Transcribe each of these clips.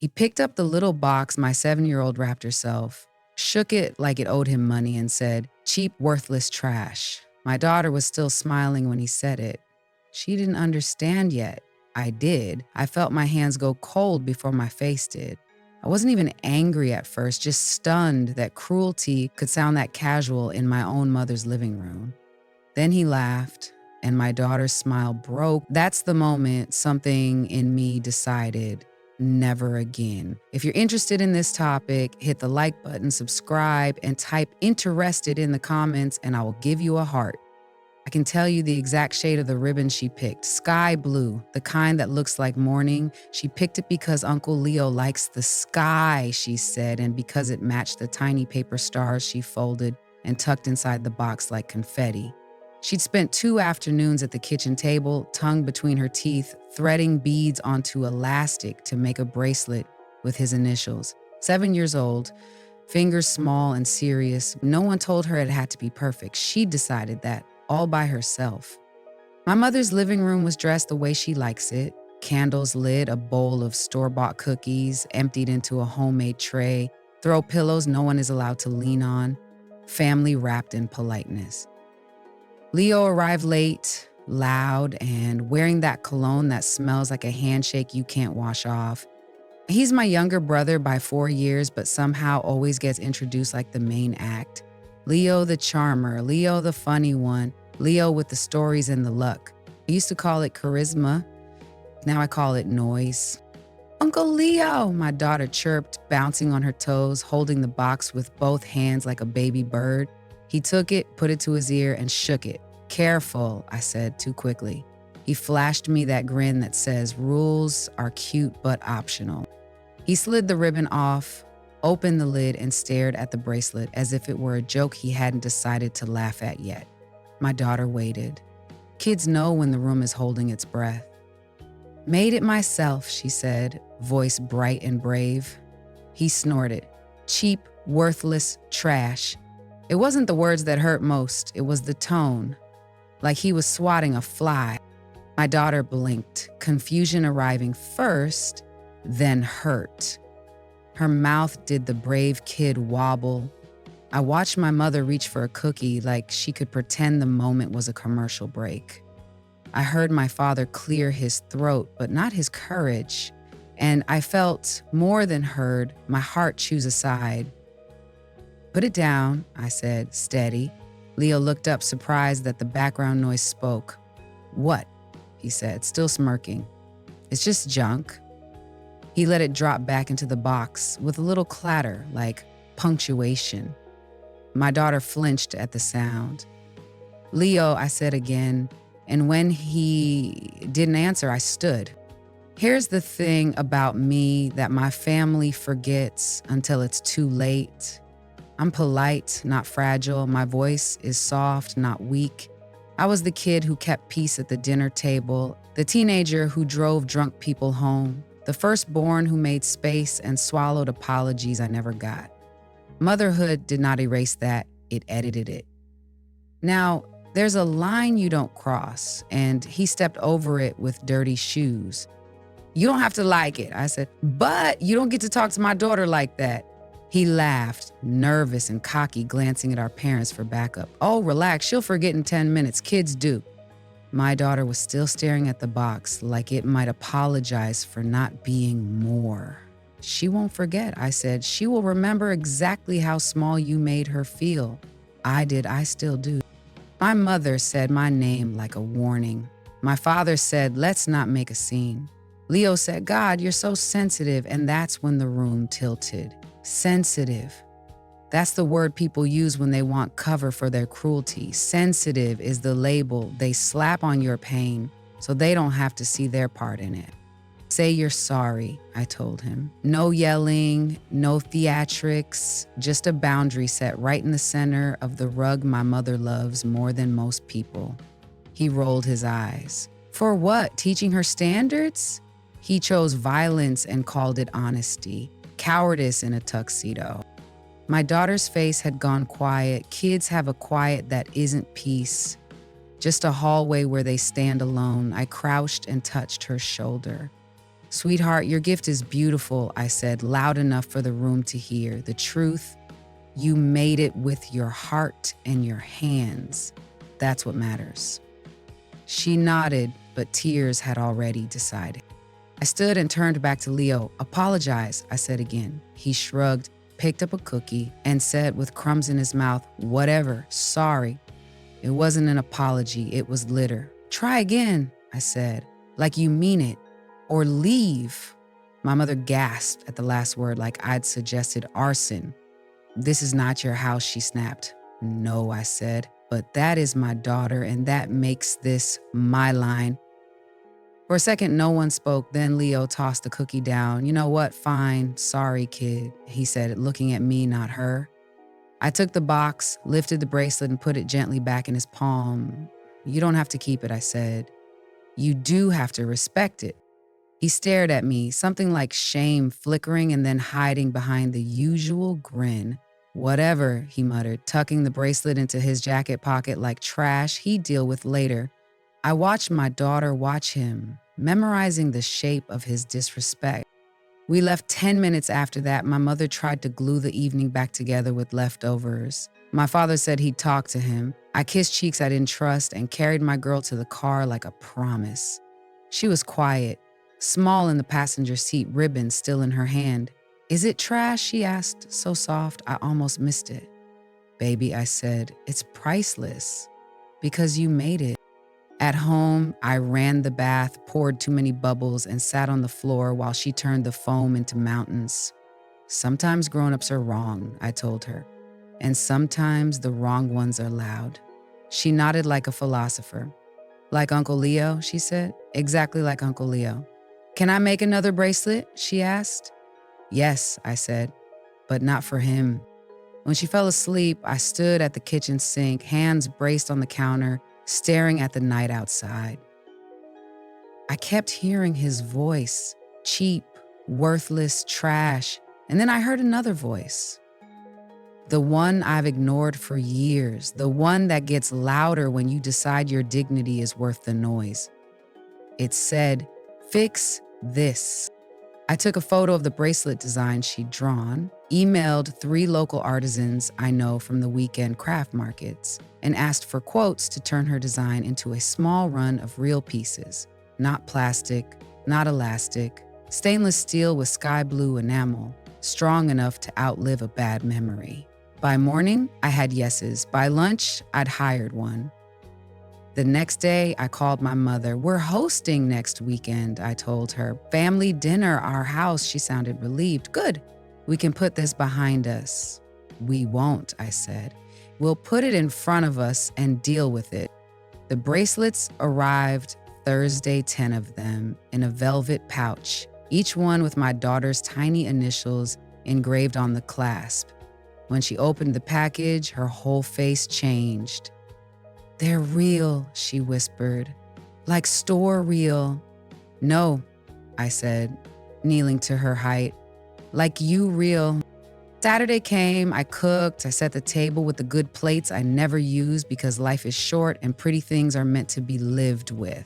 He picked up the little box my 7-year-old wrapped herself, shook it like it owed him money, and said, "Cheap, worthless trash." My daughter was still smiling when he said it. She didn't understand yet. I did. I felt my hands go cold before my face did. I wasn't even angry at first, just stunned that cruelty could sound that casual in my own mother's living room. Then he laughed, and my daughter's smile broke. That's the moment something in me decided, never again. If you're interested in this topic, hit the like button, subscribe, and type "interested" in the comments, and I will give you a heart. I can tell you the exact shade of the ribbon she picked. Sky blue, the kind that looks like morning. She picked it because Uncle Leo likes the sky, she said, and because it matched the tiny paper stars she folded and tucked inside the box like confetti. She'd spent 2 afternoons at the kitchen table, tongue between her teeth, threading beads onto elastic to make a bracelet with his initials. 7 years old, fingers small and serious. No one told her it had to be perfect. She decided that, all by herself. My mother's living room was dressed the way she likes it. Candles lit, a bowl of store-bought cookies emptied into a homemade tray, throw pillows no one is allowed to lean on, family wrapped in politeness. Leo arrived late, loud, and wearing that cologne that smells like a handshake you can't wash off. He's my younger brother by 4 years, but somehow always gets introduced like the main act. Leo the charmer, Leo the funny one, Leo with the stories and the luck. I used to call it charisma. Now I call it noise. "Uncle Leo," my daughter chirped, bouncing on her toes, holding the box with both hands like a baby bird. He took it, put it to his ear, and shook it. "Careful," I said too quickly. He flashed me that grin that says, "Rules are cute but optional." He slid the ribbon off, opened the lid, and stared at the bracelet as if it were a joke he hadn't decided to laugh at yet. My daughter waited. Kids know when the room is holding its breath. "Made it myself," she said, voice bright and brave. He snorted. "Cheap, worthless trash." It wasn't the words that hurt most, it was the tone, like he was swatting a fly. My daughter blinked, confusion arriving first, then hurt. Her mouth did the brave kid wobble. I watched my mother reach for a cookie like she could pretend the moment was a commercial break. I heard my father clear his throat, but not his courage. And I felt, more than heard, my heart choose a side. "Put it down," I said, steady. Leo looked up, surprised that the background noise spoke. "What?" he said, still smirking. "It's just junk." He let it drop back into the box with a little clatter, like punctuation. My daughter flinched at the sound. "Leo," I said again, and when he didn't answer, I stood. Here's the thing about me that my family forgets until it's too late. I'm polite, not fragile. My voice is soft, not weak. I was the kid who kept peace at the dinner table, the teenager who drove drunk people home, the firstborn who made space and swallowed apologies I never got. Motherhood did not erase that, it edited it. Now, there's a line you don't cross, and he stepped over it with dirty shoes. "You don't have to like it," I said, "but you don't get to talk to my daughter like that." He laughed, nervous and cocky, glancing at our parents for backup. "Oh, relax, she'll forget in 10 minutes, kids do." My daughter was still staring at the box like it might apologize for not being more. "She won't forget," I said. "She will remember exactly how small you made her feel." I did, I still do. My mother said my name like a warning. My father said, "Let's not make a scene." Leo said, "God, you're so sensitive," and that's when the room tilted. Sensitive. That's the word people use when they want cover for their cruelty. Sensitive is the label they slap on your pain so they don't have to see their part in it. "Say you're sorry," I told him. No yelling, no theatrics, just a boundary set right in the center of the rug my mother loves more than most people. He rolled his eyes. "For what? Teaching her standards?" He chose violence and called it honesty, cowardice in a tuxedo. My daughter's face had gone quiet. Kids have a quiet that isn't peace. Just a hallway where they stand alone. I crouched and touched her shoulder. Sweetheart, your gift is beautiful, I said, loud enough for the room to hear. The truth, you made it with your heart and your hands. That's what matters. She nodded, but tears had already decided. I stood and turned back to Leo. Apologize, I said again. He shrugged, picked up a cookie, and said with crumbs in his mouth, whatever, sorry. It wasn't an apology, it was litter. Try again, I said, like you mean it. Or leave. My mother gasped at the last word like I'd suggested arson. This is not your house, she snapped. No, I said, but that is my daughter and that makes this my line. For a second, no one spoke. Then Leo tossed the cookie down. You know what? Fine. Sorry, kid, he said, looking at me, not her. I took the box, lifted the bracelet, and put it gently back in his palm. You don't have to keep it, I said. You do have to respect it. He stared at me, something like shame flickering and then hiding behind the usual grin. Whatever, he muttered, tucking the bracelet into his jacket pocket like trash he'd deal with later. I watched my daughter watch him, memorizing the shape of his disrespect. We left 10 minutes after that. My mother tried to glue the evening back together with leftovers. My father said he'd talk to him. I kissed cheeks I didn't trust and carried my girl to the car like a promise. She was quiet, small in the passenger seat, ribbon still in her hand. Is it trash? She asked, so soft I almost missed it. Baby, I said, it's priceless because you made it. At home, I ran the bath, poured too many bubbles, and sat on the floor while she turned the foam into mountains. Sometimes grown-ups are wrong, I told her, and sometimes the wrong ones are loud. She nodded like a philosopher. Like Uncle Leo, she said. Exactly like Uncle Leo. Can I make another bracelet? She asked. Yes, I said, but not for him. When she fell asleep, I stood at the kitchen sink, hands braced on the counter, staring at the night outside. I kept hearing his voice, cheap, worthless, trash, and then I heard another voice. The one I've ignored for years, the one that gets louder when you decide your dignity is worth the noise. It said, fix this. I took a photo of the bracelet design she'd drawn, emailed 3 local artisans I know from the weekend craft markets, and asked for quotes to turn her design into a small run of real pieces. Not plastic, not elastic, stainless steel with sky blue enamel, strong enough to outlive a bad memory. By morning, I had yeses. By lunch, I'd hired one. The next day, I called my mother. We're hosting next weekend, I told her. Family dinner, our house. She sounded relieved. Good. We can put this behind us. We won't, I said. We'll put it in front of us and deal with it. The bracelets arrived Thursday, 10 of them, in a velvet pouch, each one with my daughter's tiny initials engraved on the clasp. When she opened the package, her whole face changed. They're real, she whispered. Like store real. No, I said, kneeling to her height. Like you real. Saturday came, I cooked, I set the table with the good plates I never use because life is short and pretty things are meant to be lived with.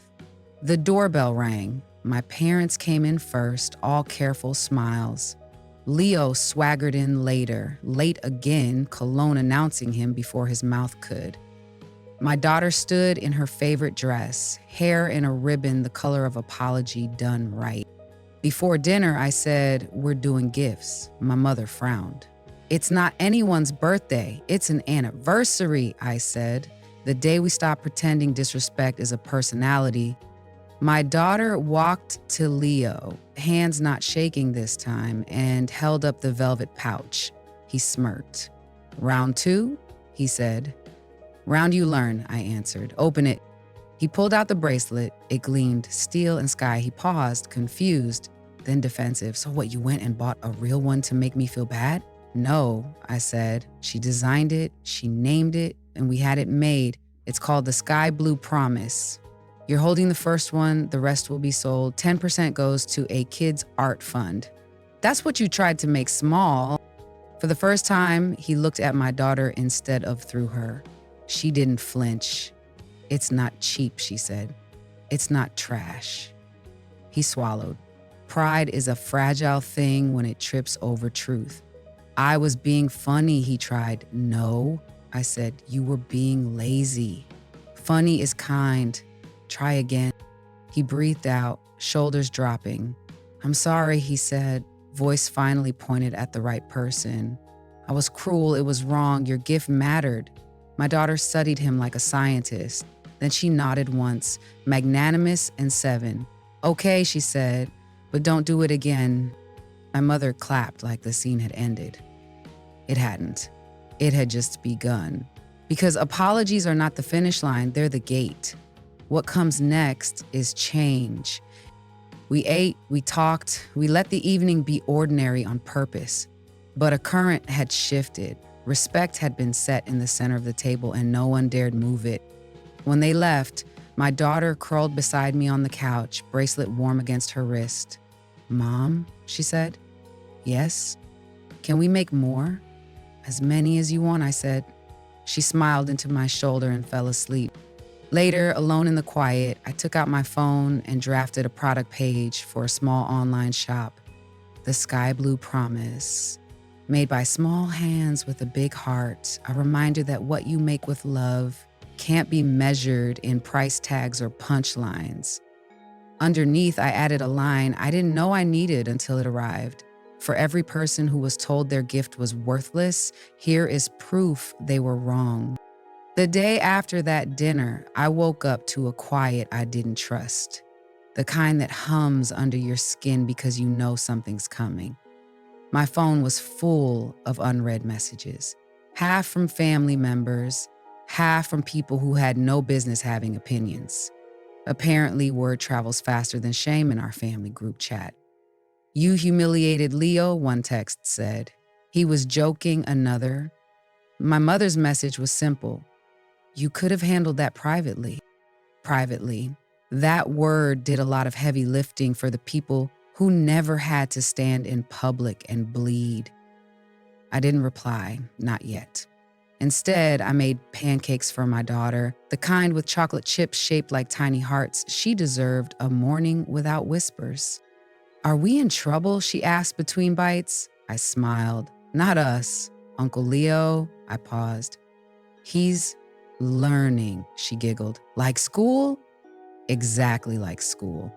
The doorbell rang. My parents came in first, all careful smiles. Leo swaggered in later, late again, cologne announcing him before his mouth could. My daughter stood in her favorite dress, hair in a ribbon the color of apology done right. Before dinner, I said, we're doing gifts. My mother frowned. It's not anyone's birthday. It's an anniversary, I said. The day we stop pretending disrespect is a personality. My daughter walked to Leo, hands not shaking this time, and held up the velvet pouch. He smirked. Round 2, he said. Round you learn, I answered. Open it. He pulled out the bracelet. It gleamed steel and sky. He paused, confused, then defensive. So what, you went and bought a real one to make me feel bad? No, I said. She designed it, she named it, and we had it made. It's called the Sky Blue Promise. You're holding the first one, the rest will be sold. 10% goes to a kids' art fund. That's what you tried to make small. For the first time, he looked at my daughter instead of through her. She didn't flinch. It's not cheap, she said. It's not trash. He swallowed. Pride is a fragile thing when it trips over truth. I was being funny, he tried. No, I said, you were being lazy. Funny is kind. Try again. He breathed out, shoulders dropping. I'm sorry, he said, voice finally pointed at the right person. I was cruel, it was wrong, your gift mattered. My daughter studied him like a scientist. Then she nodded once, magnanimous and 7. Okay, she said, but don't do it again. My mother clapped like the scene had ended. It hadn't. It had just begun. Because apologies are not the finish line, they're the gate. What comes next is change. We ate, we talked, we let the evening be ordinary on purpose. But a current had shifted. Respect had been set in the center of the table and no one dared move it. When they left, my daughter curled beside me on the couch, bracelet warm against her wrist. Mom, she said. Yes? Can we make more? As many as you want, I said. She smiled into my shoulder and fell asleep. Later, alone in the quiet, I took out my phone and drafted a product page for a small online shop. The Sky Blue Promise. Made by small hands with a big heart, a reminder that what you make with love can't be measured in price tags or punchlines. Underneath, I added a line I didn't know I needed until it arrived. For every person who was told their gift was worthless, here is proof they were wrong. The day after that dinner, I woke up to a quiet I didn't trust. The kind that hums under your skin because you know something's coming. My phone was full of unread messages, half from family members, half from people who had no business having opinions. Apparently, word travels faster than shame in our family group chat. You humiliated Leo, one text said. He was joking, another. My mother's message was simple. You could have handled that privately. Privately. That word did a lot of heavy lifting for the people who never had to stand in public and bleed. I didn't reply, not yet. Instead, I made pancakes for my daughter, the kind with chocolate chips shaped like tiny hearts. She deserved a morning without whispers. Are we in trouble? She asked between bites. I smiled. Not us. Uncle Leo, I paused. He's learning, she giggled. Like school? Exactly like school.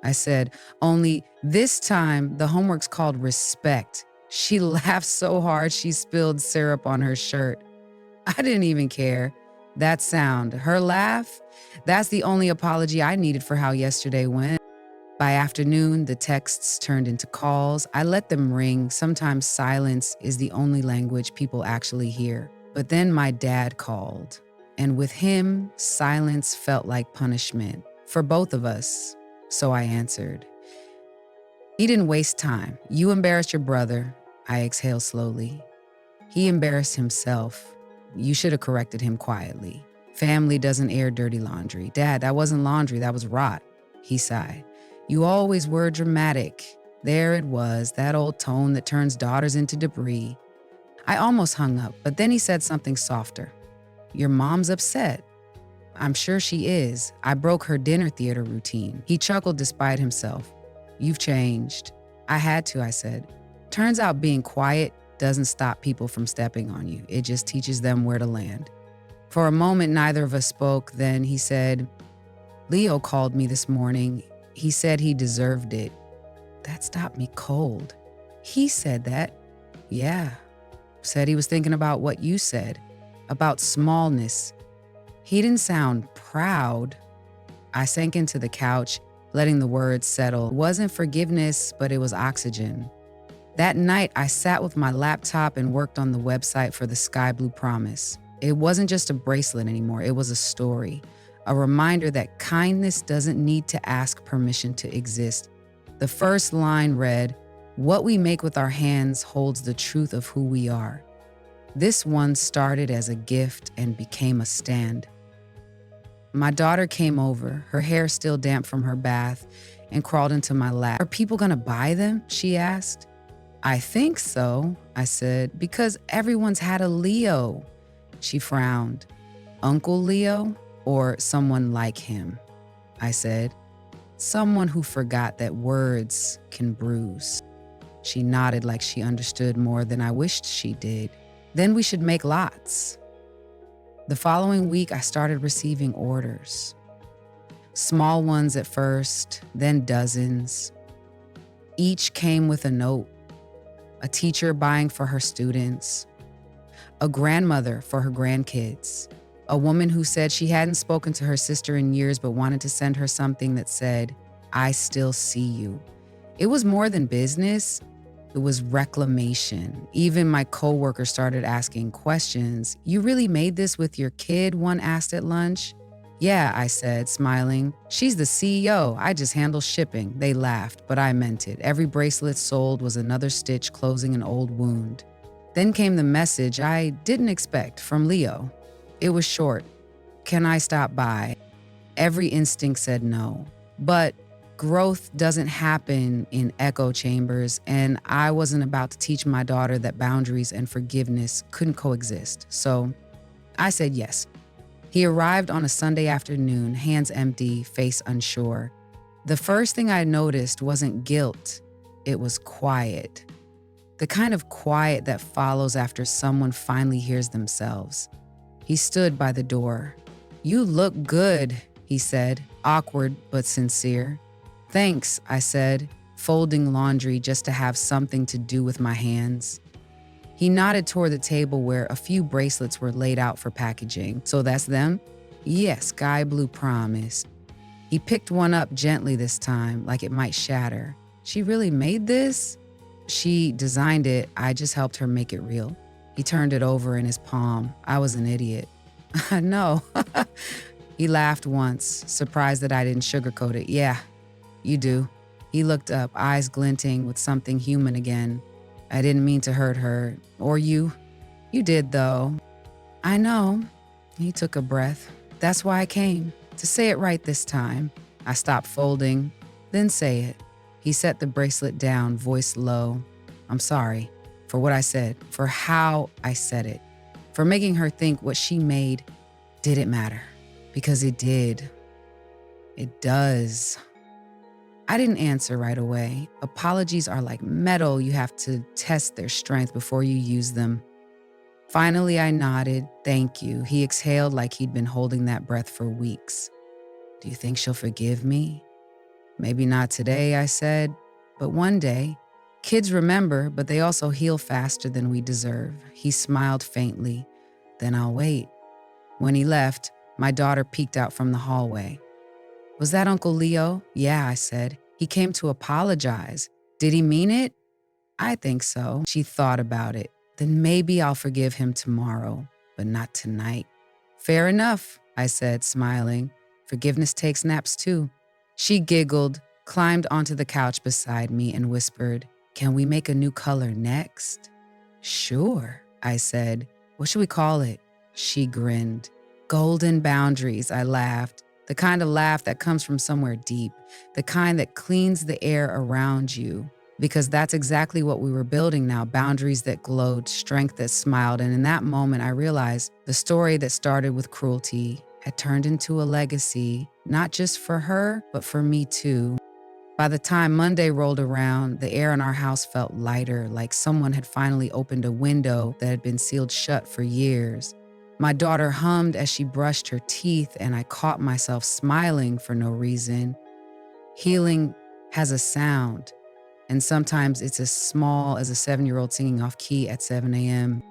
I said, only this time the homework's called respect. She laughed so hard she spilled syrup on her shirt. I didn't even care. That sound, her laugh, that's the only apology I needed for how yesterday went. By afternoon, the texts turned into calls. I let them ring. Sometimes silence is the only language people actually hear. But then my dad called. And with him, silence felt like punishment for both of us. So I answered. He didn't waste time. You embarrassed your brother. I exhaled slowly. He embarrassed himself. You should have corrected him quietly. Family doesn't air dirty laundry. Dad, that wasn't laundry, that was rot. He sighed. You always were dramatic. There it was, that old tone that turns daughters into debris. I almost hung up, but then he said something softer. Your mom's upset. I'm sure she is. I broke her dinner theater routine. He chuckled despite himself. You've changed. I had to, I said. Turns out being quiet doesn't stop people from stepping on you. It just teaches them where to land. For a moment, neither of us spoke. Then he said, Leo called me this morning. He said he deserved it. That stopped me cold. He said that. Yeah. Said he was thinking about what you said, about smallness. He didn't sound proud. I sank into the couch, letting the words settle. It wasn't forgiveness, but it was oxygen. That night, I sat with my laptop and worked on the website for the Sky Blue Promise. It wasn't just a bracelet anymore, it was a story. A reminder that kindness doesn't need to ask permission to exist. The first line read, what we make with our hands holds the truth of who we are. This one started as a gift and became a stand. My daughter came over, her hair still damp from her bath, and crawled into my lap. Are people gonna buy them? She asked. I think so, I said, because everyone's had a Leo. She frowned. Uncle Leo or someone like him? I said. someone who forgot that words can bruise. She nodded like she understood more than I wished she did. Then we should make lots. The following week, I started receiving orders. Small ones at first, then dozens. Each came with a note. A teacher buying for her students. A grandmother for her grandkids. A woman who said she hadn't spoken to her sister in years but wanted to send her something that said, "I still see you." It was more than business. It was reclamation. Even my coworker started asking questions. "You really made this with your kid?" one asked at lunch. "Yeah," I said, smiling. "She's the CEO. I just handle shipping." They laughed, but I meant it. Every bracelet sold was another stitch closing an old wound. Then came the message I didn't expect from Leo. It was short. "Can I stop by?" Every instinct said no. But growth doesn't happen in echo chambers, and I wasn't about to teach my daughter that boundaries and forgiveness couldn't coexist. So I said yes. He arrived on a Sunday afternoon, hands empty, face unsure. The first thing I noticed wasn't guilt, it was quiet. The kind of quiet that follows after someone finally hears themselves. He stood by the door. "You look good," he said, awkward but sincere. "Thanks," I said, folding laundry just to have something to do with my hands. He nodded toward the table where a few bracelets were laid out for packaging. "So that's them?" "Yes, sky blue promise." He picked one up gently this time, like it might shatter. "She really made this?" "She designed it. I just helped her make it real." He turned it over in his palm. I was an idiot. "I know." He laughed once, surprised that I didn't sugarcoat it. "Yeah, you do." He looked up, eyes glinting with something human again. "I didn't mean to hurt her. Or you." "You did, though." "I know." He took a breath. "That's why I came. To say it right this time." I stopped folding. "Then say it." He set the bracelet down, voice low. "I'm sorry for what I said, for how I said it, for making her think what she made didn't matter. Because it did. It does." I didn't answer right away. Apologies are like metal. You have to test their strength before you use them. Finally, I nodded. "Thank you." He exhaled like he'd been holding that breath for weeks. "Do you think she'll forgive me?" "Maybe not today," I said, "but one day. Kids remember, but they also heal faster than we deserve." He smiled faintly. "Then I'll wait." When he left, my daughter peeked out from the hallway. "Was that Uncle Leo?" "Yeah," I said. "He came to apologize." "Did he mean it?" "I think so." She thought about it. "Then maybe I'll forgive him tomorrow, but not tonight." "Fair enough," I said, smiling. "Forgiveness takes naps too." She giggled, climbed onto the couch beside me, and whispered, "Can we make a new color next?" "Sure," I said. "What should we call it?" She grinned. "Golden boundaries," I laughed. The kind of laugh that comes from somewhere deep, the kind that cleans the air around you. Because that's exactly what we were building now, boundaries that glowed, strength that smiled. And in that moment, I realized the story that started with cruelty had turned into a legacy, not just for her, but for me too. By the time Monday rolled around, the air in our house felt lighter, like someone had finally opened a window that had been sealed shut for years. My daughter hummed as she brushed her teeth, and I caught myself smiling for no reason. Healing has a sound, and sometimes it's as small as a 7-year-old singing off key at 7 a.m.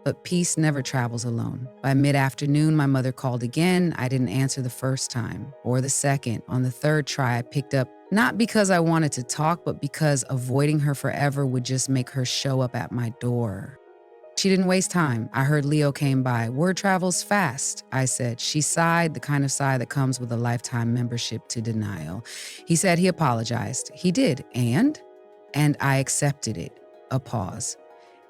But peace never travels alone. By mid-afternoon, my mother called again. I didn't answer the first time, or the second. On the third try, I picked up, not because I wanted to talk, but because avoiding her forever would just make her show up at my door. She didn't waste time. I heard Leo came by. "Word travels fast," I said. She sighed, the kind of sigh that comes with a lifetime membership to denial. He said he apologized. He did, and I accepted it. A pause.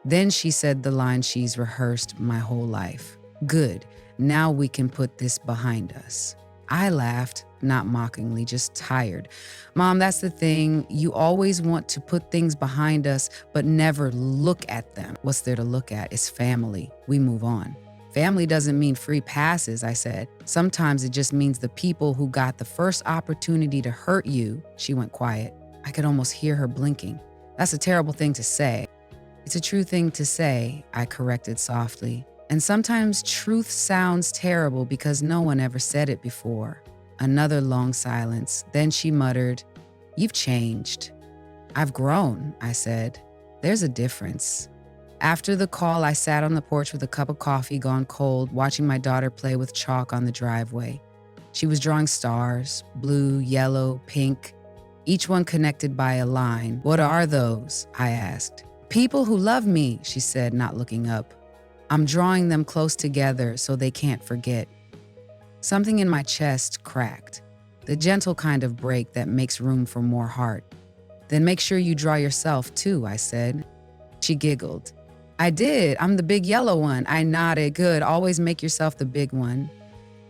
Then she said the line she's rehearsed my whole life. "Good, now we can put this behind us." I laughed, not mockingly, just tired. "Mom, that's the thing. You always want to put things behind us, but never look at them. What's there to look at? It's family. We move on." Family doesn't mean free passes, I said. Sometimes it just means the people who got the first opportunity to hurt you. She went quiet. I could almost hear her blinking. That's a terrible thing to say. It's a true thing to say, I corrected softly. And sometimes truth sounds terrible because no one ever said it before. Another long silence. Then she muttered, "You've changed." "I've grown," I said. "There's a difference." After the call, I sat on the porch with a cup of coffee gone cold, watching my daughter play with chalk on the driveway. She was drawing stars, blue, yellow, pink, each one connected by a line. "What are those?" I asked. "People who love me," she said, not looking up. "I'm drawing them close together so they can't forget." Something in my chest cracked, the gentle kind of break that makes room for more heart. "Then make sure you draw yourself too," I said. She giggled. "I did. I'm the big yellow one." I nodded. "Good. Always make yourself the big one."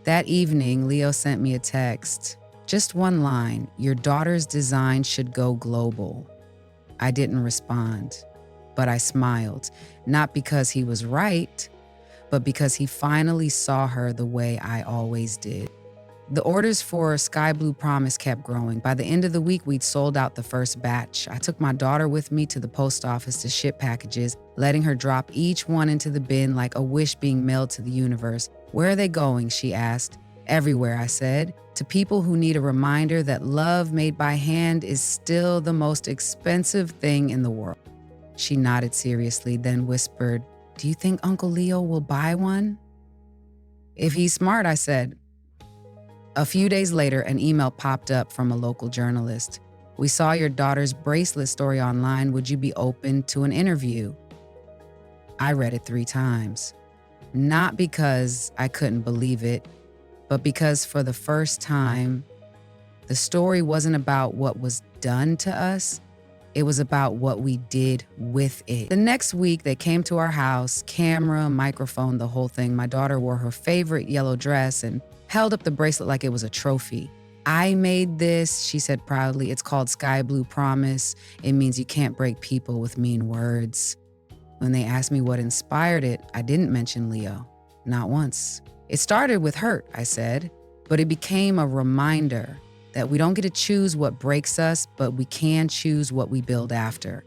That evening, Leo sent me a text. Just one line, "Your daughter's design should go global." I didn't respond, but I smiled, not because he was right, but because he finally saw her the way I always did. The orders for Sky Blue Promise kept growing. By the end of the week, we'd sold out the first batch. I took my daughter with me to the post office to ship packages, letting her drop each one into the bin like a wish being mailed to the universe. "Where are they going?" she asked. "Everywhere," I said. "To people who need a reminder that love made by hand is still the most expensive thing in the world." She nodded seriously, then whispered, "Do you think Uncle Leo will buy one?" "If he's smart," I said. A few days later, an email popped up from a local journalist. "We saw your daughter's bracelet story online. Would you be open to an interview?" I read it 3 times. Not because I couldn't believe it, but because for the first time, the story wasn't about what was done to us. It was about what we did with it. The next week, they came to our house, camera, microphone, the whole thing. My daughter wore her favorite yellow dress and held up the bracelet like it was a trophy. "I made this," she said proudly. "It's called Sky Blue Promise. It means you can't break people with mean words." When they asked me what inspired it, I didn't mention Leo. Not once. "It started with hurt," I said, "but it became a reminder that we don't get to choose what breaks us, but we can choose what we build after."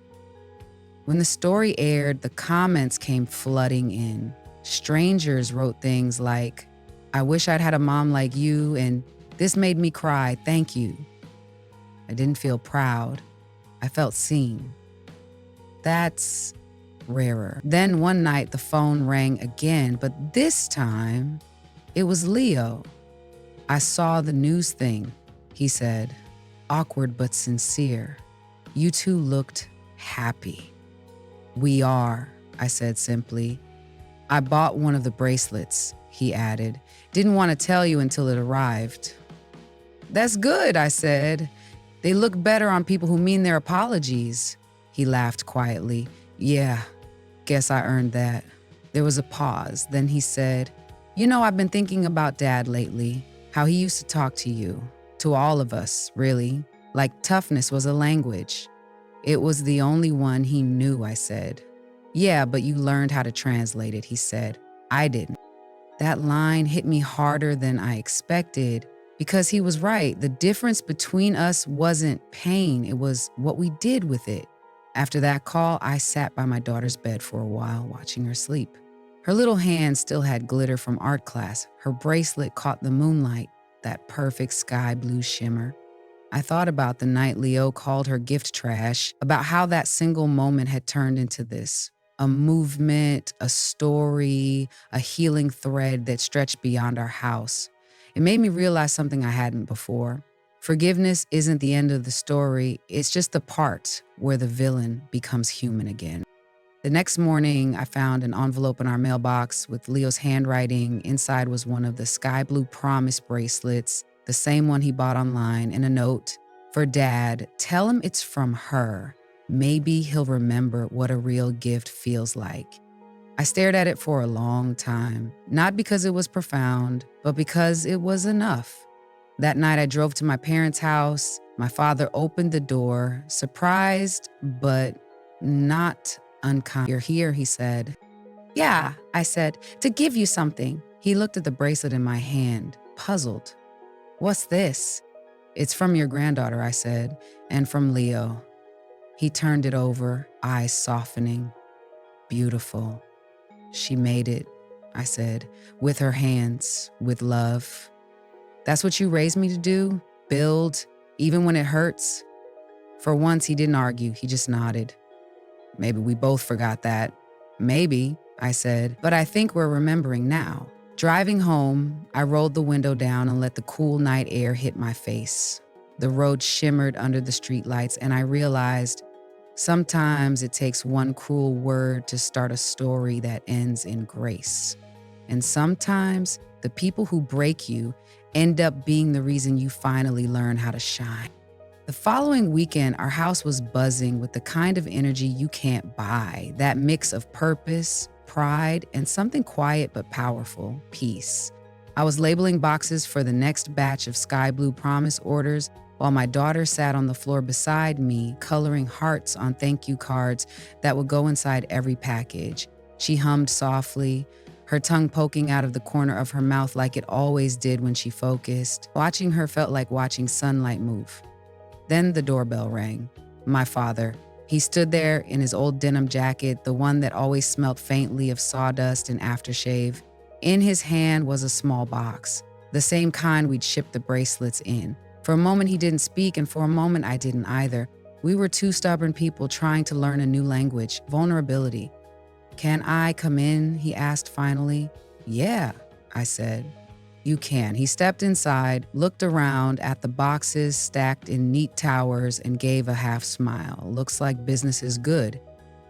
When the story aired, the comments came flooding in. Strangers wrote things like, "I wish I'd had a mom like you," and "This made me cry, thank you." I didn't feel proud. I felt seen. That's rarer. Then one night the phone rang again, but this time it was Leo. "I saw the news thing," he said, awkward but sincere. "You two looked happy." "We are," I said simply. "I bought one of the bracelets," he added. "Didn't want to tell you until it arrived." "That's good," I said. "They look better on people who mean their apologies." He laughed quietly. "Yeah, guess I earned that." There was a pause. Then he said, "You know, I've been thinking about Dad lately, how he used to talk to you, to all of us, really, like toughness was a language." "It was the only one he knew," I said. "Yeah, but you learned how to translate it," he said. "I didn't." That line hit me harder than I expected because he was right. The difference between us wasn't pain, it was what we did with it. After that call, I sat by my daughter's bed for a while, watching her sleep. Her little hand still had glitter from art class. Her bracelet caught the moonlight, that perfect sky blue shimmer. I thought about the night Leo called her gift trash, about how that single moment had turned into this. A movement, a story, a healing thread that stretched beyond our house. It made me realize something I hadn't before. Forgiveness isn't the end of the story, it's just the part where the villain becomes human again. The next morning, I found an envelope in our mailbox with Leo's handwriting. Inside was one of the Sky Blue Promise bracelets, the same one he bought online, and a note. "For Dad, tell him it's from her. Maybe he'll remember what a real gift feels like." I stared at it for a long time, not because it was profound, but because it was enough. That night, I drove to my parents' house. My father opened the door, surprised, but not unkind. "You're here," he said. Yeah, I said, to give you something. He looked at the bracelet in my hand, puzzled. What's this? It's from your granddaughter, I said, and from Leo. He turned it over, eyes softening. Beautiful. She made it, I said, with her hands, with love. That's what you raised me to do? Build, even when it hurts? For once, he didn't argue, he just nodded. Maybe we both forgot that. Maybe, I said, but I think we're remembering now. Driving home, I rolled the window down and let the cool night air hit my face. The road shimmered under the streetlights, and I realized sometimes it takes one cruel word to start a story that ends in grace. And sometimes the people who break you end up being the reason you finally learn how to shine. The following weekend, our house was buzzing with the kind of energy you can't buy, that mix of purpose, pride, and something quiet but powerful, peace. I was labeling boxes for the next batch of sky blue promise orders while my daughter sat on the floor beside me, coloring hearts on thank you cards that would go inside every package. She hummed softly, her tongue poking out of the corner of her mouth like it always did when she focused. Watching her felt like watching sunlight move. Then the doorbell rang. My father. He stood there in his old denim jacket, the one that always smelled faintly of sawdust and aftershave. In his hand was a small box, the same kind we'd shipped the bracelets in. For a moment he didn't speak, and for a moment I didn't either. We were two stubborn people trying to learn a new language, vulnerability. Can I come in? He asked finally. Yeah, I said. You can. He stepped inside, looked around at the boxes stacked in neat towers, and gave a half smile. Looks like business is good.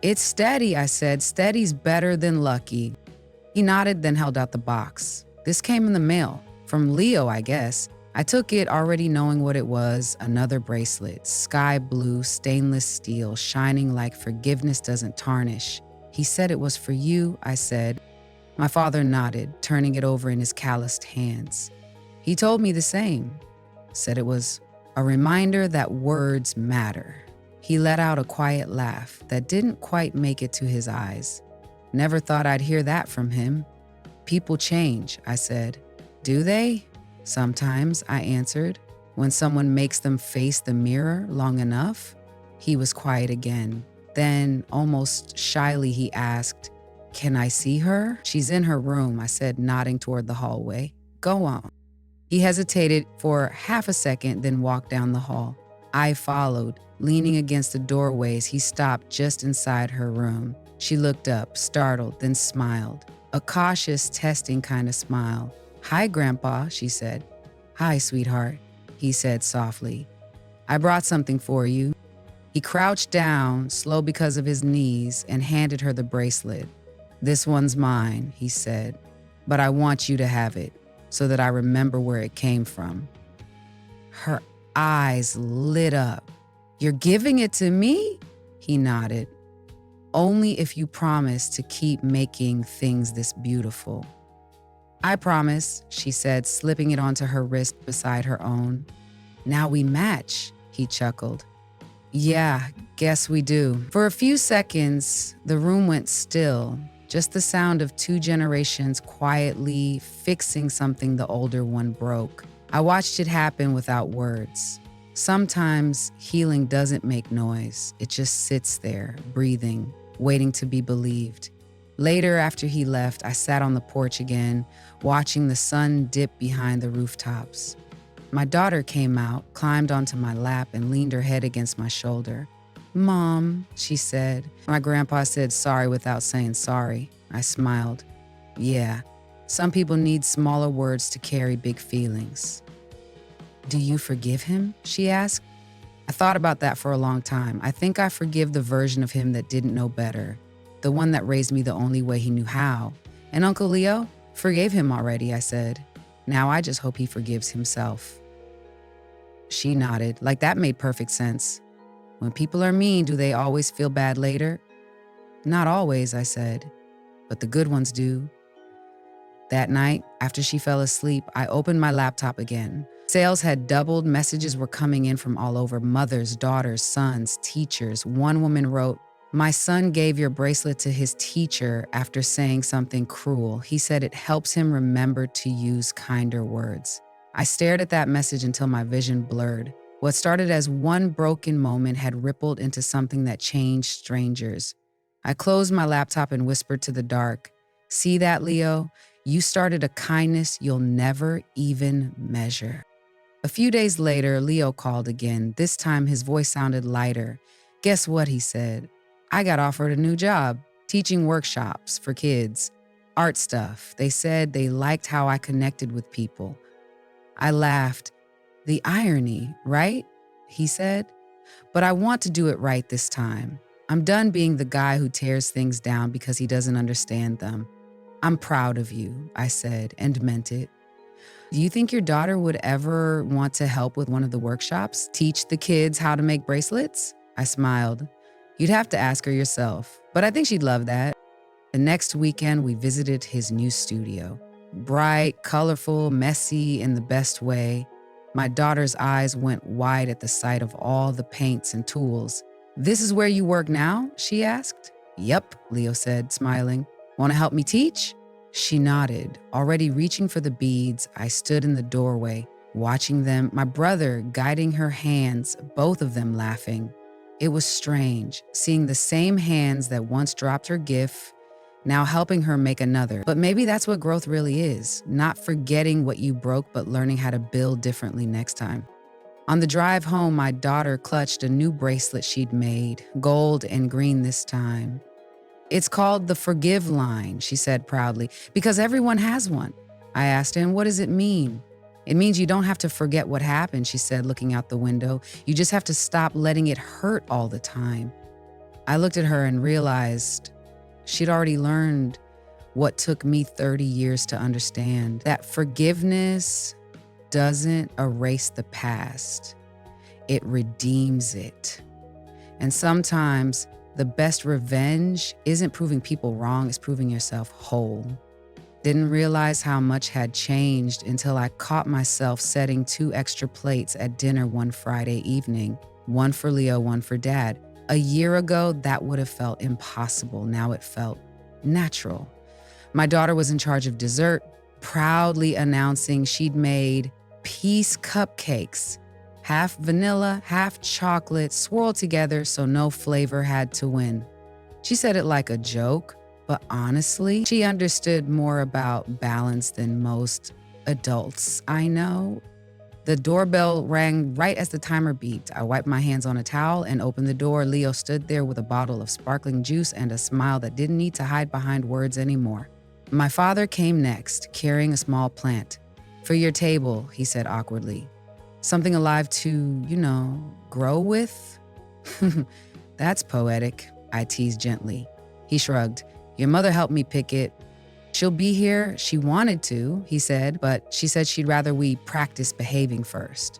It's steady, I said. Steady's better than lucky. He nodded, then held out the box. This came in the mail. From Leo, I guess. I took it, already knowing what it was. Another bracelet. Sky blue, stainless steel, shining like forgiveness doesn't tarnish. He said it was for you, I said. My father nodded, turning it over in his calloused hands. He told me the same, said it was a reminder that words matter. He let out a quiet laugh that didn't quite make it to his eyes. Never thought I'd hear that from him. People change, I said. Do they? Sometimes, I answered, when someone makes them face the mirror long enough. He was quiet again. Then, almost shyly, he asked, Can I see her? She's in her room, I said, nodding toward the hallway. Go on. He hesitated for half a second, then walked down the hall. I followed. Leaning against the doorways, he stopped just inside her room. She looked up, startled, then smiled. A cautious, testing kind of smile. Hi, Grandpa, she said. Hi, sweetheart, he said softly. I brought something for you. He crouched down, slow because of his knees, and handed her the bracelet. This one's mine, he said, but I want you to have it so that I remember where it came from. Her eyes lit up. You're giving it to me? He nodded. Only if you promise to keep making things this beautiful. I promise, she said, slipping it onto her wrist beside her own. Now we match, he chuckled. Yeah, guess we do. For a few seconds, the room went still, just the sound of two generations quietly fixing something the older one broke. I watched it happen without words. Sometimes healing doesn't make noise. It just sits there, breathing, waiting to be believed. Later, after he left, I sat on the porch again, watching the sun dip behind the rooftops. My daughter came out, climbed onto my lap, and leaned her head against my shoulder. Mom, she said. My grandpa said sorry without saying sorry. I smiled. Yeah, some people need smaller words to carry big feelings. Do you forgive him? She asked. I thought about that for a long time. I think I forgive the version of him that didn't know better, the one that raised me the only way he knew how. And Uncle Leo? Forgave him already, I said. Now I just hope he forgives himself. She nodded, like that made perfect sense. When people are mean, do they always feel bad later? Not always, I said, but the good ones do. That night, after she fell asleep, I opened my laptop again. Sales had doubled, messages were coming in from all over, mothers, daughters, sons, teachers. One woman wrote, My son gave your bracelet to his teacher after saying something cruel. He said it helps him remember to use kinder words. I stared at that message until my vision blurred. What started as one broken moment had rippled into something that changed strangers. I closed my laptop and whispered to the dark, "See that, Leo? You started a kindness you'll never even measure." A few days later, Leo called again. This time his voice sounded lighter. "Guess what?" he said. "I got offered a new job, teaching workshops for kids, art stuff. They said they liked how I connected with people." I laughed. "The irony, right?" he said. "But I want to do it right this time. I'm done being the guy who tears things down because he doesn't understand them." "I'm proud of you," I said, and meant it. "Do you think your daughter would ever want to help with one of the workshops? Teach the kids how to make bracelets?" I smiled. "You'd have to ask her yourself, but I think she'd love that." The next weekend, we visited his new studio. Bright, colorful, messy in the best way. My daughter's eyes went wide at the sight of all the paints and tools. "This is where you work now?" she asked. "Yep," Leo said, smiling. "Want to help me teach?" She nodded. Already reaching for the beads, I stood in the doorway, watching them, my brother guiding her hands, both of them laughing. It was strange, seeing the same hands that once dropped her gift, now helping her make another. But maybe that's what growth really is, not forgetting what you broke, but learning how to build differently next time. On the drive home, my daughter clutched a new bracelet she'd made, gold and green this time. "It's called the Forgive line," she said proudly, "because everyone has one." I asked him, "What does it mean?" "It means you don't have to forget what happened," she said, looking out the window. "You just have to stop letting it hurt all the time." I looked at her and realized she'd already learned what took me 30 years to understand, that forgiveness doesn't erase the past, it redeems it. And sometimes the best revenge isn't proving people wrong, it's proving yourself whole. Didn't realize how much had changed until I caught myself setting 2 extra plates at dinner one Friday evening, one for Leo, one for Dad. A year ago, that would have felt impossible. Now it felt natural. My daughter was in charge of dessert, proudly announcing she'd made peace cupcakes. Half vanilla, half chocolate, swirled together so no flavor had to win. She said it like a joke, but honestly, she understood more about balance than most adults I know. The doorbell rang right as the timer beeped. I wiped my hands on a towel and opened the door. Leo stood there with a bottle of sparkling juice and a smile that didn't need to hide behind words anymore. My father came next, carrying a small plant. "For your table," he said awkwardly. "Something alive to, grow with?" "That's poetic," I teased gently. He shrugged. "Your mother helped me pick it. She'll be here. She wanted to," he said, "but she said she'd rather we practice behaving first."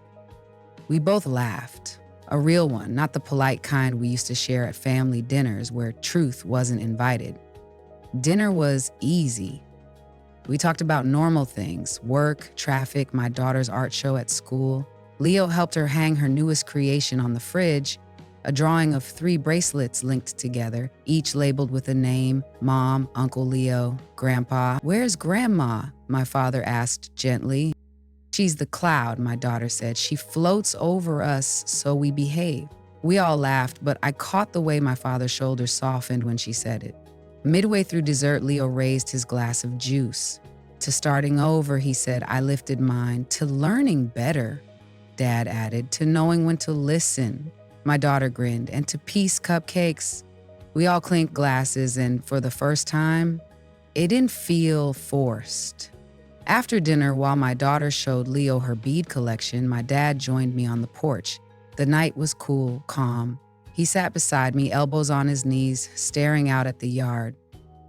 We both laughed. A real one, not the polite kind we used to share at family dinners where truth wasn't invited. Dinner was easy. We talked about normal things, work, traffic, my daughter's art show at school. Leo helped her hang her newest creation on the fridge, a drawing of 3 bracelets linked together, each labeled with a name: Mom, Uncle Leo, Grandpa. "Where's Grandma?" my father asked gently. "She's the cloud," my daughter said. "She floats over us so we behave." We all laughed, but I caught the way my father's shoulders softened when she said it. Midway through dessert, Leo raised his glass of juice. "To starting over," he said. I lifted mine. "To learning better," Dad added. "To knowing when to listen." My daughter grinned. "And to peace cupcakes." We all clinked glasses, and for the first time, it didn't feel forced. After dinner, while my daughter showed Leo her bead collection, my dad joined me on the porch. The night was cool, calm. He sat beside me, elbows on his knees, staring out at the yard.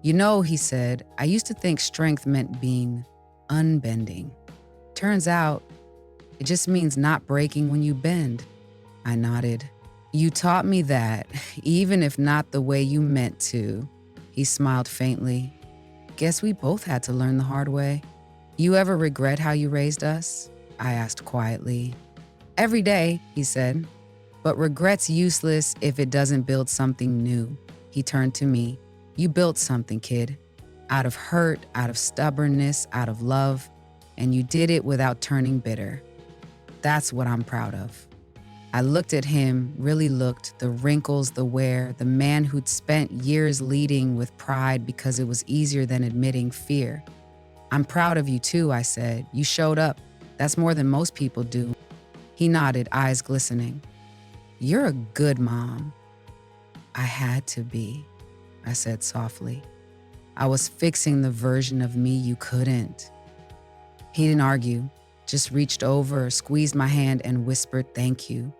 He said, "I used to think strength meant being unbending. Turns out, it just means not breaking when you bend." I nodded. "You taught me that, even if not the way you meant to." He smiled faintly. "Guess we both had to learn the hard way." "You ever regret how you raised us?" I asked quietly. "Every day," he said. "But regret's useless if it doesn't build something new." He turned to me. You built something, kid. Out of hurt, out of stubbornness, out of love, and you did it without turning bitter. That's what I'm proud of. I looked at him, really looked, the wrinkles, the wear, the man who'd spent years leading with pride because it was easier than admitting fear. I'm proud of you too, I said. You showed up. That's more than most people do. He nodded, eyes glistening. You're a good mom. I had to be, I said softly. I was fixing the version of me you couldn't. He didn't argue, just reached over, squeezed my hand, and whispered, thank you.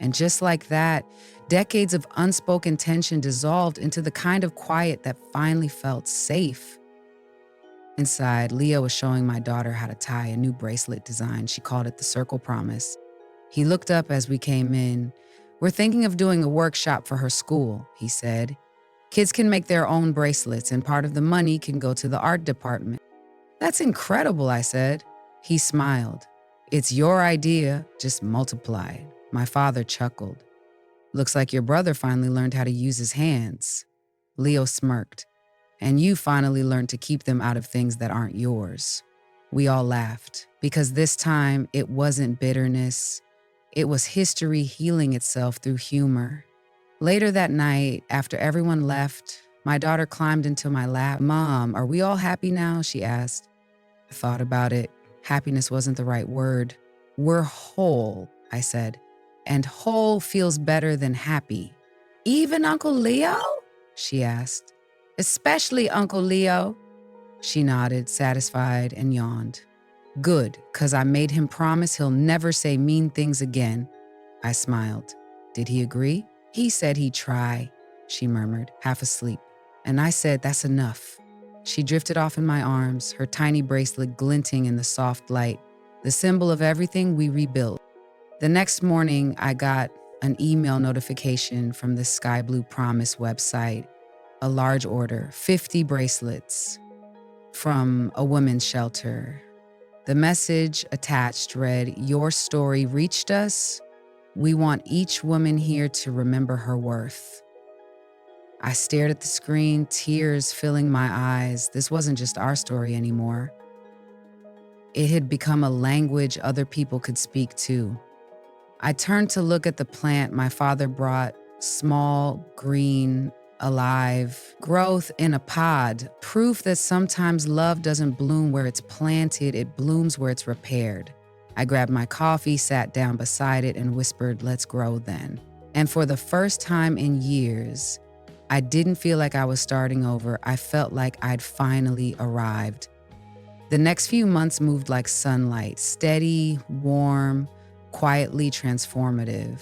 And just like that, decades of unspoken tension dissolved into the kind of quiet that finally felt safe. Inside, Leo was showing my daughter how to tie a new bracelet design. She called it the Circle Promise. He looked up as we came in. We're thinking of doing a workshop for her school, he said. Kids can make their own bracelets, and part of the money can go to the art department. That's incredible, I said. He smiled. It's your idea, just multiply it. My father chuckled. Looks like your brother finally learned how to use his hands. Leo smirked. And you finally learned to keep them out of things that aren't yours. We all laughed, because this time it wasn't bitterness. It was history healing itself through humor. Later that night, after everyone left, my daughter climbed into my lap. Mom, are we all happy now? She asked. I thought about it. Happiness wasn't the right word. We're whole, I said. And whole feels better than happy. Even Uncle Leo? She asked. Especially Uncle Leo. She nodded, satisfied, and yawned. Good, 'cause I made him promise he'll never say mean things again. I smiled. Did he agree? He said he'd try, she murmured, half asleep. And I said, that's enough. She drifted off in my arms, her tiny bracelet glinting in the soft light, the symbol of everything we rebuilt. The next morning, I got an email notification from the Sky Blue Promise website, a large order, 50 bracelets from a women's shelter. The message attached read, your story reached us. We want each woman here to remember her worth. I stared at the screen, tears filling my eyes. This wasn't just our story anymore. It had become a language other people could speak to. I turned to look at the plant my father brought, small, green, alive, growth in a pod, proof that sometimes love doesn't bloom where it's planted, it blooms where it's repaired. I grabbed my coffee, sat down beside it, and whispered, let's grow then. And for the first time in years, I didn't feel like I was starting over. I felt like I'd finally arrived. The next few months moved like sunlight, steady, warm, quietly transformative.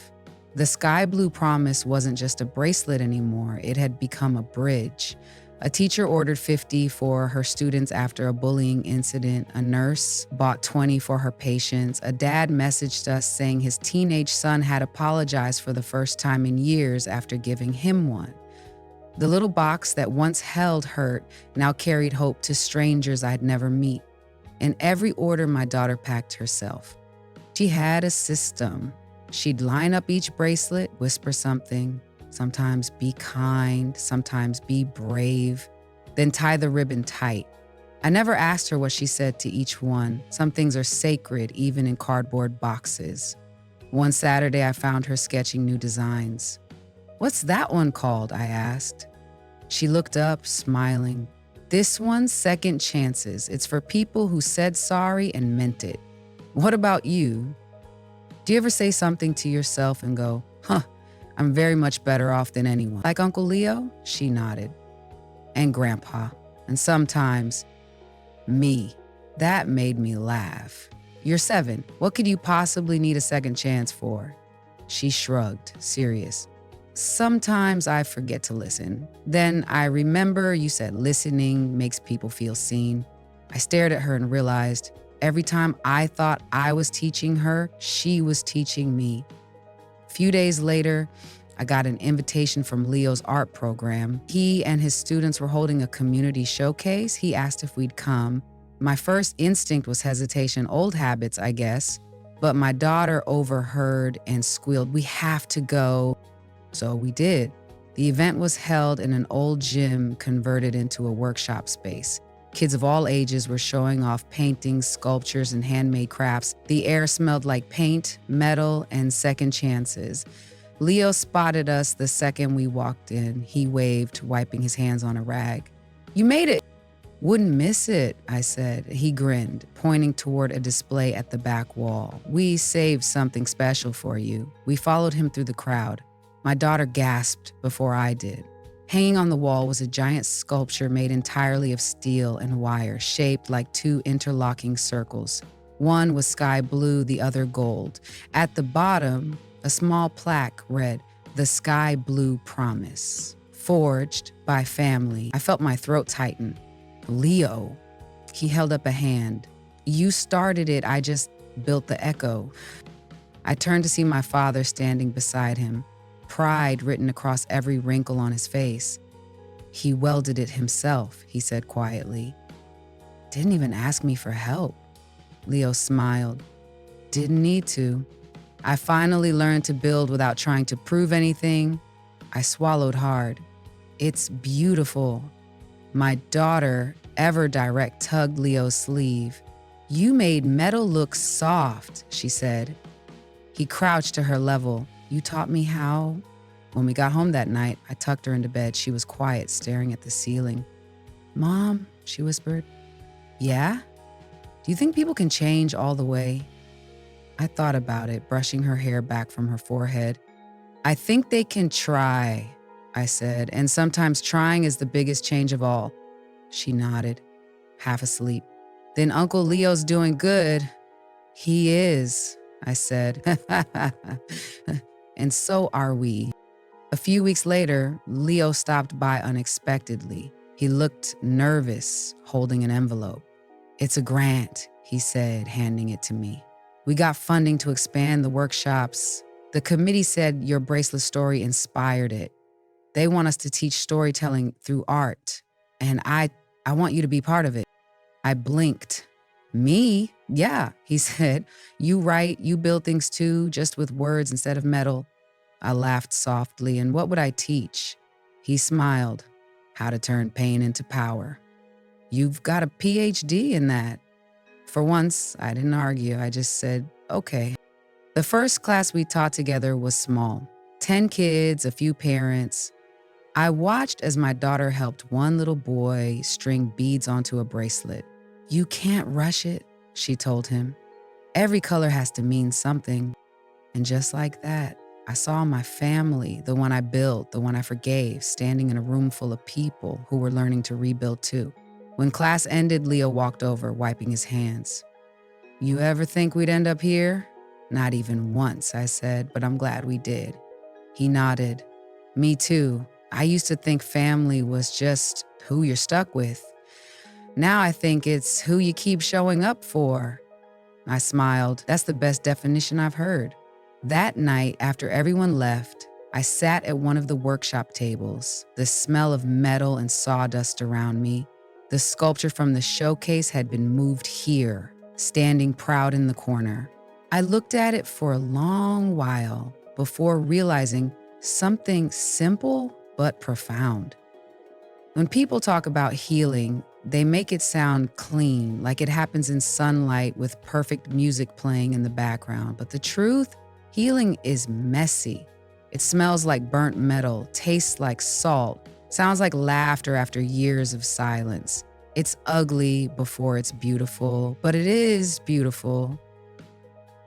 The Sky Blue Promise wasn't just a bracelet anymore. It had become a bridge. A teacher ordered 50 for her students after a bullying incident. A nurse bought 20 for her patients. A dad messaged us saying his teenage son had apologized for the first time in years after giving him one. The little box that once held hurt now carried hope to strangers I'd never meet. In every order, my daughter packed herself. She had a system. She'd line up each bracelet, whisper something, sometimes be kind, sometimes be brave, then tie the ribbon tight. I never asked her what she said to each one. Some things are sacred, even in cardboard boxes. One Saturday, I found her sketching new designs. What's that one called? I asked. She looked up, smiling. This one's Second Chances. It's for people who said sorry and meant it. What about you? Do you ever say something to yourself and go, I'm very much better off than anyone? Like Uncle Leo? She nodded. And Grandpa. And sometimes, me. That made me laugh. You're 7. What could you possibly need a second chance for? She shrugged, serious. Sometimes I forget to listen. Then I remember you said listening makes people feel seen. I stared at her and realized every time I thought I was teaching her, she was teaching me. A few days later, I got an invitation from Leo's art program. He and his students were holding a community showcase. He asked if we'd come. My first instinct was hesitation, old habits, I guess. But my daughter overheard and squealed, we have to go. So we did. The event was held in an old gym converted into a workshop space. Kids of all ages were showing off paintings, sculptures, and handmade crafts. The air smelled like paint, metal, and second chances. Leo spotted us the second we walked in. He waved, wiping his hands on a rag. "You made it!" "Wouldn't miss it," I said. He grinned, pointing toward a display at the back wall. "We saved something special for you." We followed him through the crowd. My daughter gasped before I did. Hanging on the wall was a giant sculpture made entirely of steel and wire, shaped like two interlocking circles. One was sky blue, the other gold. At the bottom, a small plaque read, "The Sky Blue Promise, forged by family." I felt my throat tighten. "Leo." He held up a hand. "You started it, I just built the echo." I turned to see my father standing beside him, pride written across every wrinkle on his face. "He welded it himself," he said quietly. "Didn't even ask me for help." Leo smiled. "Didn't need to. I finally learned to build without trying to prove anything." I swallowed hard. "It's beautiful." My daughter, ever direct, tugged Leo's sleeve. "You made metal look soft," she said. He crouched to her level. "You taught me how?" When we got home that night, I tucked her into bed. She was quiet, staring at the ceiling. "Mom," she whispered. "Yeah? Do you think people can change all the way?" I thought about it, brushing her hair back from her forehead. "I think they can try," I said, "and sometimes trying is the biggest change of all." She nodded, half asleep. "Then Uncle Leo's doing good." "He is," I said. "And so are we." A few weeks later, Leo stopped by unexpectedly. He looked nervous, holding an envelope. "It's a grant," he said, handing it to me. "We got funding to expand the workshops. The committee said your bracelet story inspired it. They want us to teach storytelling through art, and I want you to be part of it." I blinked. "Me? Yeah," he said. "You write, you build things too, just with words instead of metal." I laughed softly. "And what would I teach?" He smiled. "How to turn pain into power." "You've got a PhD in that." For once, I didn't argue. I just said, "Okay." The first class we taught together was small. 10 kids, a few parents. I watched as my daughter helped one little boy string beads onto a bracelet. "You can't rush it," she told him. "Every color has to mean something." And just like that, I saw my family, the one I built, the one I forgave, standing in a room full of people who were learning to rebuild too. When class ended, Leo walked over, wiping his hands. "You ever think we'd end up here?" "Not even once," I said, "but I'm glad we did." He nodded. "Me too. I used to think family was just who you're stuck with. Now I think it's who you keep showing up for." I smiled. "That's the best definition I've heard." That night, after everyone left, I sat at one of the workshop tables, the smell of metal and sawdust around me. The sculpture from the showcase had been moved here, standing proud in the corner. I looked at it for a long while before realizing something simple but profound. When people talk about healing, they make it sound clean, like it happens in sunlight with perfect music playing in the background. But the truth, healing is messy. It smells like burnt metal, tastes like salt, sounds like laughter after years of silence. It's ugly before it's beautiful, but it is beautiful.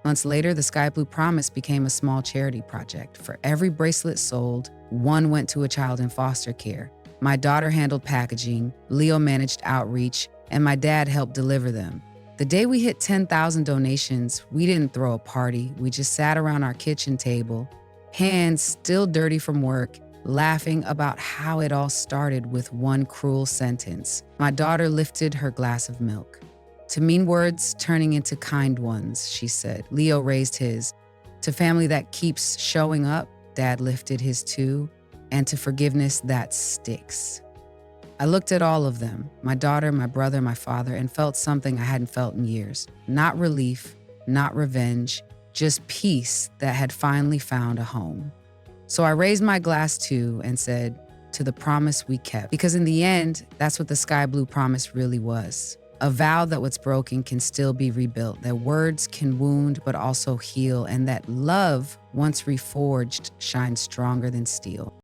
Months later, the Sky Blue Promise became a small charity project. For every bracelet sold, one went to a child in foster care. My daughter handled packaging, Leo managed outreach, and my dad helped deliver them. The day we hit 10,000 donations, we didn't throw a party. We just sat around our kitchen table, hands still dirty from work, laughing about how it all started with one cruel sentence. My daughter lifted her glass of milk. "To mean words turning into kind ones," she said. Leo raised his. "To family that keeps showing up," Dad lifted his too. "And to forgiveness that sticks." I looked at all of them, my daughter, my brother, my father, and felt something I hadn't felt in years. Not relief, not revenge, just peace that had finally found a home. So I raised my glass too and said, to the promise we kept. Because in the end, that's what the sky blue promise really was. A vow that what's broken can still be rebuilt, that words can wound but also heal, and that love, once reforged, shines stronger than steel.